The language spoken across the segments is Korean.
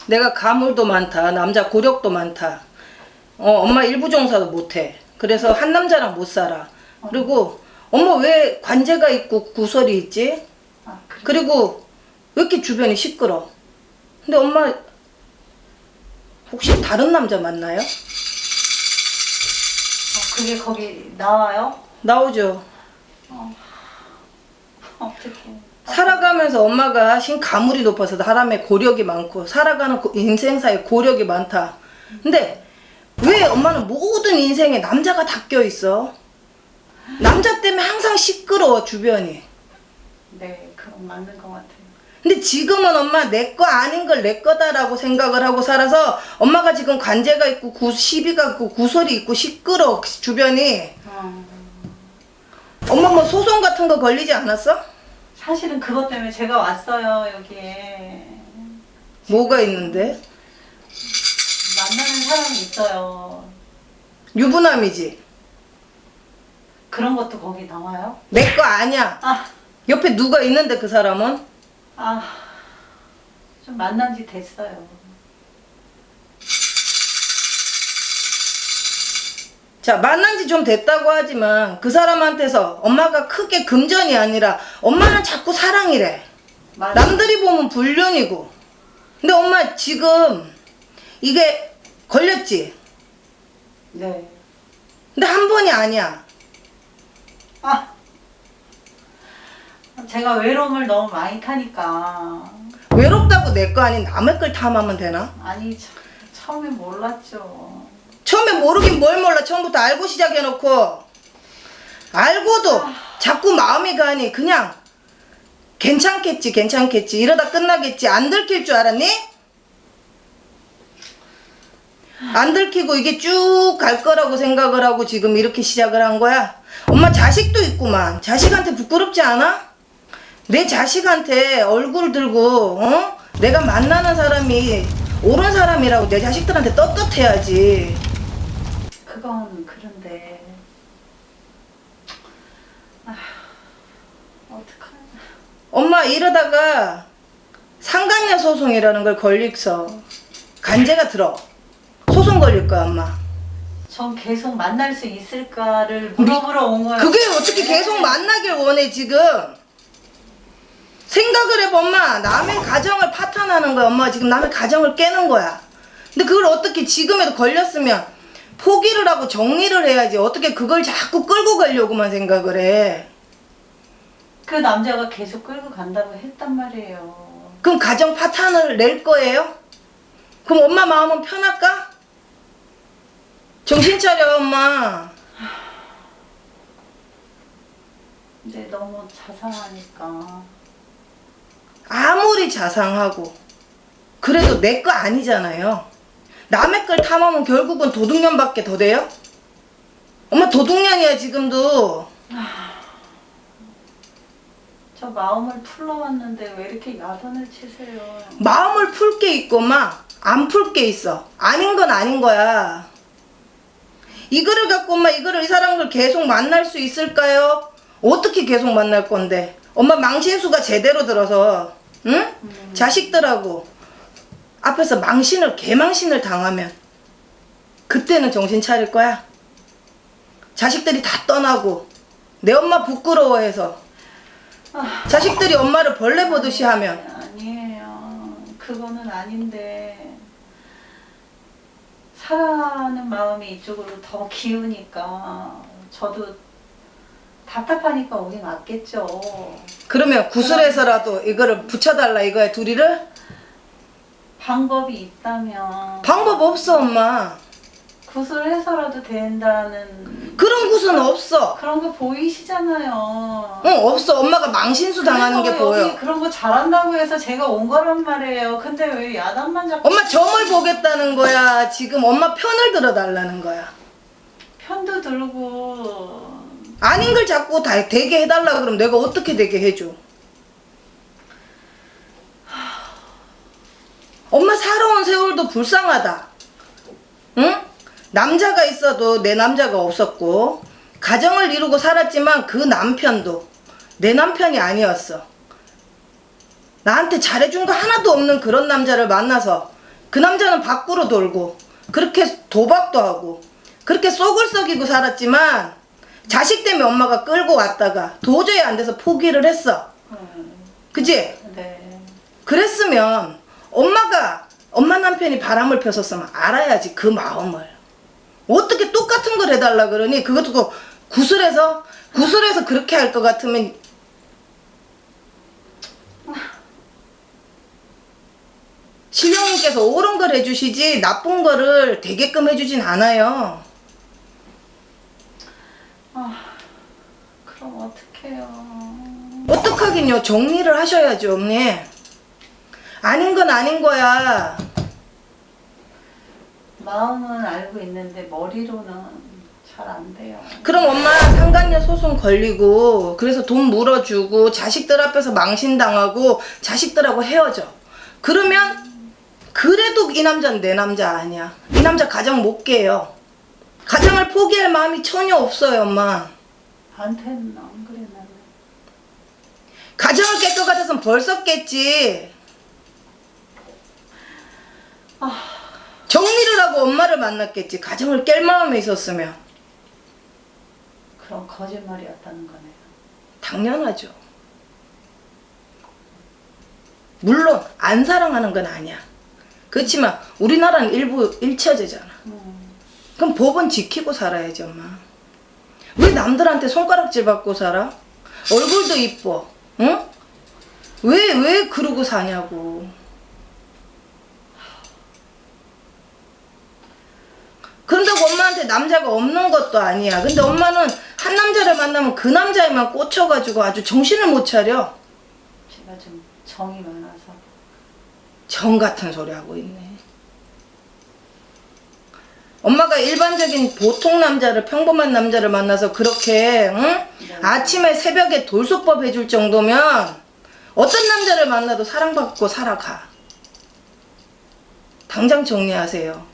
내가 가물도 많다. 남자 고력도 많다. 엄마 일부종사도 못해. 그래서 한 남자랑 못 살아. 그리고 엄마 왜 관제가 있고 구설이 있지? 아, 그래. 그리고 왜 이렇게 주변이 시끄러? 근데 엄마 혹시 다른 남자 만나요? 그게 거기 나와요? 나오죠. 어떡해. 살아가면서 엄마가 신가물이 높아서 사람의 고력이 많고 살아가는 인생사에 고력이 많다. 근데 왜 엄마는 모든 인생에 남자가 다 껴있어? 남자 때문에 항상 시끄러워 주변이. 네, 그건 맞는 것 같아요. 근데 지금은 엄마 내 거 아닌 걸 내 거다라고 생각을 하고 살아서 엄마가 지금 관제가 있고 시비가 있고 구설이 있고 시끄러워 주변이. 엄마 뭐 소송 같은 거 걸리지 않았어? 사실은 그것 때문에 제가 왔어요, 여기에. 뭐가 있는데? 만나는 사람이 있어요. 유부남이지. 그런 것도 거기 나와요? 내 거 아니야. 아, 옆에 누가 있는데 그 사람은? 좀 만난 지 됐어요. 자, 만난 지 좀 됐다고 하지만 그 사람한테서 엄마가 크게 금전이 아니라 엄마는 자꾸 사랑이래. 맞아요. 남들이 보면 불륜이고. 근데 엄마 지금 이게 걸렸지? 네. 근데 한 번이 아니야. 제가 외로움을 너무 많이 타니까. 외롭다고 내 거 아닌 남의 걸 탐하면 되나? 아니, 처음에 몰랐죠. 처음에 모르긴 뭘 몰라. 처음부터 알고 시작해놓고 알고도 자꾸 마음이 가니 그냥 괜찮겠지 이러다 끝나겠지 안 들킬 줄 알았니? 안 들키고 이게 쭉 갈 거라고 생각을 하고 지금 이렇게 시작을 한 거야. 엄마 자식도 있구만. 자식한테 부끄럽지 않아? 내 자식한테 얼굴 들고 내가 만나는 사람이 옳은 사람이라고 내 자식들한테 떳떳해야지. 그건 그런데. 어떡하냐. 엄마 이러다가 상간녀 소송이라는 걸 걸릭서 간제가 들어. 소송 걸릴 거야 엄마. 전 계속 만날 수 있을까를 물어보러 온 거예요. 그게 어떻게 계속 만나길 원해 지금. 생각을 해봐 엄마. 남의 가정을 파탄하는 거야. 엄마 지금 남의 가정을 깨는 거야. 근데 그걸 어떻게 지금에도 걸렸으면 포기를 하고 정리를 해야지. 어떻게 그걸 자꾸 끌고 가려고만 생각을 해. 그 남자가 계속 끌고 간다고 했단 말이에요. 그럼 가정 파탄을 낼 거예요? 그럼 엄마 마음은 편할까? 정신 차려 엄마. 근데 너무 자상하니까. 아무리 자상하고 그래도 내 거 아니잖아요. 남의 걸 탐하면 결국은 도둑년밖에 더 돼요? 엄마 도둑년이야 지금도. 저 마음을 풀러왔는데 왜 이렇게 야단을 치세요? 마음을 풀 게 있고 엄마 안 풀 게 있어. 아닌 건 아닌 거야. 이거를 갖고 엄마 이 사람을 계속 만날 수 있을까요? 어떻게 계속 만날 건데? 엄마 망신수가 제대로 들어서 응? 자식들하고 앞에서 개망신을 당하면 그때는 정신 차릴 거야? 자식들이 다 떠나고 내 엄마 부끄러워해서 자식들이 엄마를 벌레 보듯이 하면. 아니에요. 그거는 아닌데 사랑하는 마음이 이쪽으로 더 기우니까 저도 답답하니까 오긴 왔겠죠. 그러면 구슬해서라도 이거를 붙여달라 이거야 둘이를? 방법이 있다면 방법 없어 엄마. 구슬해서라도 된다는 그런 구슬은 없어. 그런 거 보이시잖아요. 응 없어. 엄마가 망신수 당하는 게 그래서 보여. 여기 그런 거 잘한다고 해서 제가 온 거란 말이에요. 근데 왜 야단만 잡고 엄마 점을 보겠다는 거야. 지금 엄마 편을 들어달라는 거야. 편도 들고 아닌 걸 자꾸 다 되게 해달라 그러면 내가 어떻게 되게 해줘? 엄마 살아온 세월도 불쌍하다. 응? 남자가 있어도 내 남자가 없었고 가정을 이루고 살았지만 그 남편도 내 남편이 아니었어. 나한테 잘해준 거 하나도 없는 그런 남자를 만나서 그 남자는 밖으로 돌고 그렇게 도박도 하고 그렇게 속을 썩이고 살았지만 자식 때문에 엄마가 끌고 왔다가 도저히 안 돼서 포기를 했어. 그지? 네. 그랬으면 엄마 남편이 바람을 폈었으면 알아야지 그 마음을. 어떻게 똑같은 걸 해달라 그러니? 그것도 구슬해서 그렇게 할 것 같으면 신령님께서 옳은 걸 해주시지 나쁜 거를 되게끔 해주진 않아요. 그럼 어떡해요. 어떡하긴요. 정리를 하셔야죠, 언니. 아닌 건 아닌 거야. 마음은 알고 있는데 머리로는 잘 안 돼요. 그럼 엄마 상간녀 소송 걸리고 그래서 돈 물어주고 자식들 앞에서 망신당하고 자식들하고 헤어져. 그러면 그래도 이 남자는 내 남자 아니야. 이 남자 가정 못 깨요. 가정을 포기할 마음이 전혀 없어요, 엄마. 한테는 안 그랬는데. 가정을 깰 것 같았으면 벌써 깼지. 정리를 하고 엄마를 만났겠지. 가정을 깰 마음이 있었으면. 그럼 거짓말이었다는 거네요. 당연하죠. 물론 안 사랑하는 건 아니야. 그렇지만 우리나라는 일부 일처제잖아. 그럼 법은 지키고 살아야지, 엄마. 왜 남들한테 손가락질 받고 살아? 얼굴도 이뻐. 응? 왜 그러고 사냐고. 그런다고 엄마한테 남자가 없는 것도 아니야. 근데 엄마는 한 남자를 만나면 그 남자에만 꽂혀가지고 아주 정신을 못 차려. 제가 좀 정이 많아서. 정 같은 소리 하고 있네. 엄마가 일반적인 보통 남자를, 평범한 남자를 만나서 그렇게 응? 네. 아침에 새벽에 돌솥밥 해줄 정도면 어떤 남자를 만나도 사랑받고 살아가. 당장 정리하세요.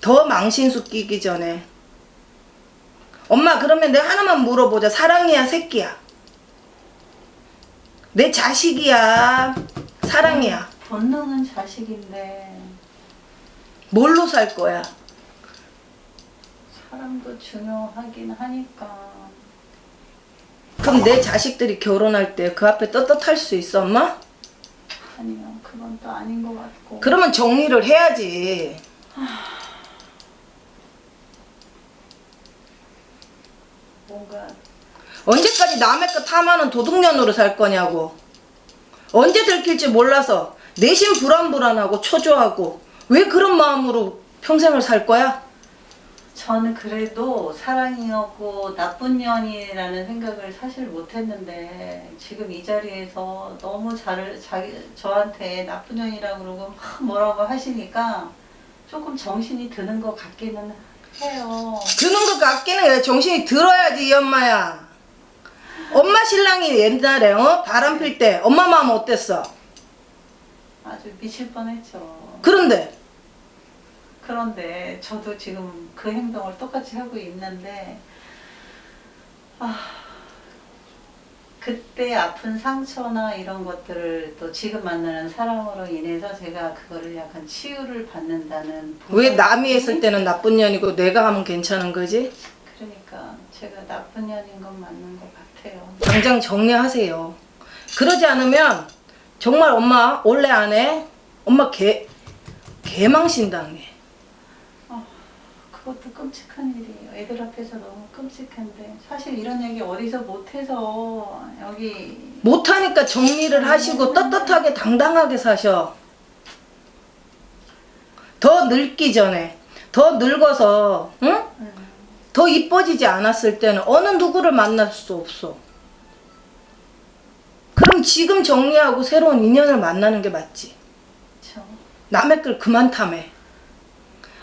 더 망신수 끼기 전에. 엄마, 그러면 내가 하나만 물어보자. 사랑이야, 새끼야? 내 자식이야, 사랑이야? 본능은 자식인데 뭘로 살 거야? 사랑도 중요하긴 하니까. 그럼 내 자식들이 결혼할 때 그 앞에 떳떳할 수 있어, 엄마? 아니면 그건 또 아닌 것 같고. 그러면 정리를 해야지. 뭔가 언제까지 남의 것 탐하는 도둑년으로 살 거냐고. 언제 들킬지 몰라서 내심 불안불안하고 초조하고 왜 그런 마음으로 평생을 살 거야? 저는 그래도 사랑이었고 나쁜 년이라는 생각을 사실 못했는데 지금 이 자리에서 너무 저한테 나쁜 년이라고 그러고 막 뭐라고 하시니까 조금 정신이 드는 것 같기는 해요. 드는 것 같기는 해. 정신이 들어야지, 이 엄마야. 엄마 신랑이 옛날에 바람 필 때 엄마 마음 어땠어? 아주 미칠 뻔했죠. 그런데 그런데 저도 지금 그 행동을 똑같이 하고 있는데 그때 아픈 상처나 이런 것들을 또 지금 만나는 사람으로 인해서 제가 그거를 약간 치유를 받는다는 왜 보상이- 남이 했을 때는 나쁜 년이고 내가 하면 괜찮은 거지? 그러니까 제가 나쁜 년인 건 맞는 것 같아요. 당장 정리하세요. 그러지 않으면 정말 엄마 올해 안에 엄마 개망신당해. 그것도 끔찍한 일이에요. 애들 앞에서 너무 끔찍한데 사실 이런 얘기 어디서 못해서 여기 못하니까 정리를 하시고 떳떳하게 당당하게 사셔. 더 늙기 전에, 더 늙어서 응? 더 이뻐지지 않았을 때는 어느 누구를 만날 수 없어. 그럼 지금 정리하고 새로운 인연을 만나는 게 맞지. 그쵸. 남의 걸 그만 탐해.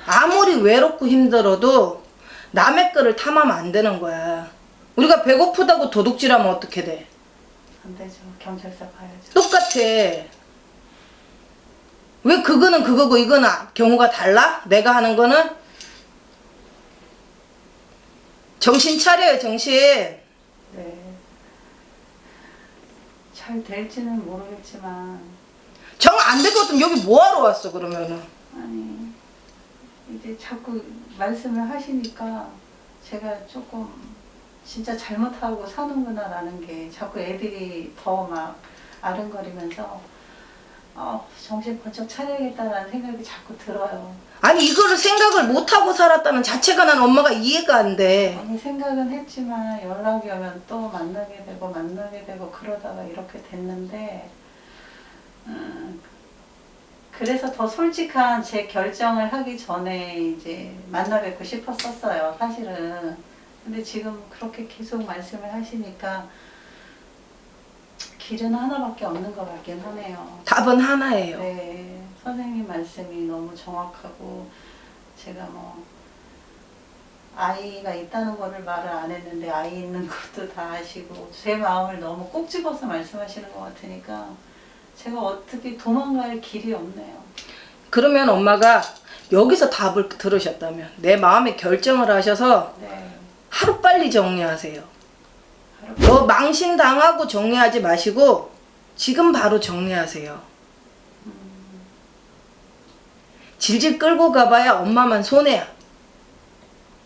아무리 외롭고 힘들어도 남의 거를 탐하면 안 되는 거야. 우리가 배고프다고 도둑질하면 어떻게 돼? 안 되죠. 경찰서 가야죠. 똑같아. 왜 그거는 그거고 이거는 경우가 달라? 내가 하는 거는? 정신 차려요, 정신. 네. 잘 될지는 모르겠지만 정 안 될 것 같으면 여기 뭐하러 왔어, 그러면은? 아니 이제 자꾸 말씀을 하시니까 제가 조금 진짜 잘못하고 사는구나라는 게 자꾸 애들이 더 막 아른거리면서 정신 번쩍 차려야겠다라는 생각이 자꾸 들어요. 아니 이거를 생각을 못하고 살았다는 자체가 난 엄마가 이해가 안 돼. 아니 생각은 했지만 연락이 오면 또 만나게 되고 그러다가 이렇게 됐는데 그래서 더 솔직한 제 결정을 하기 전에 이제 만나 뵙고 싶었었어요, 사실은. 근데 지금 그렇게 계속 말씀을 하시니까 길은 하나밖에 없는 것 같긴 하네요. 답은 하나예요. 네, 선생님 말씀이 너무 정확하고 제가 뭐 아이가 있다는 거를 말을 안 했는데 아이 있는 것도 다 아시고 제 마음을 너무 꼭 집어서 말씀하시는 것 같으니까 제가 어떻게 도망갈 길이 없네요. 그러면 엄마가 여기서 답을 들으셨다면 내 마음의 결정을 하셔서 네. 하루빨리 정리하세요. 너 망신당하고 정리하지 마시고 지금 바로 정리하세요. 질질 끌고 가봐야 엄마만 손해야.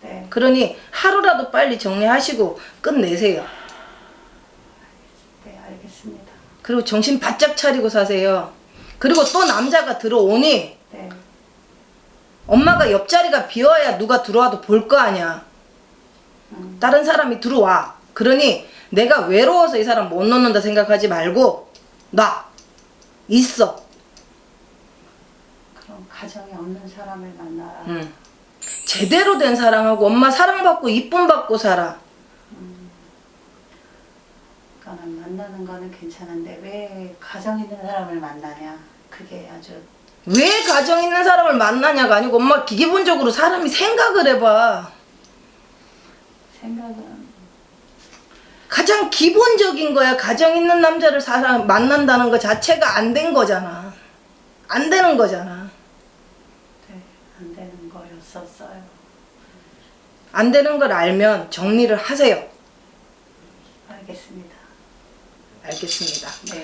네. 그러니 하루라도 빨리 정리하시고 끝내세요. 네, 알겠습니다. 그리고 정신 바짝 차리고 사세요. 그리고 또 남자가 들어오니 네. 엄마가 옆자리가 비어야 누가 들어와도 볼 거 아니야. 다른 사람이 들어와. 그러니 내가 외로워서 이 사람 못 놓는다 생각하지 말고 나 있어. 그럼 가정이 없는 사람을 만나라. 응. 제대로 된 사랑하고 엄마 사랑받고 이쁨 받고 살아. 그러니까 만나는 거는 괜찮은데 왜 가정 있는 사람을 만나냐. 그게 아주 왜 가정 있는 사람을 만나냐가 아니고 엄마 기본적으로 사람이 생각을 해봐. 생각은 가장 기본적인 거야. 가정 있는 남자를 만난다는 거 자체가 안 된 거잖아. 안 되는 거잖아. 네, 안 되는 거였었어요. 안 되는 걸 알면 정리를 하세요. 알겠습니다. 알겠습니다. 네.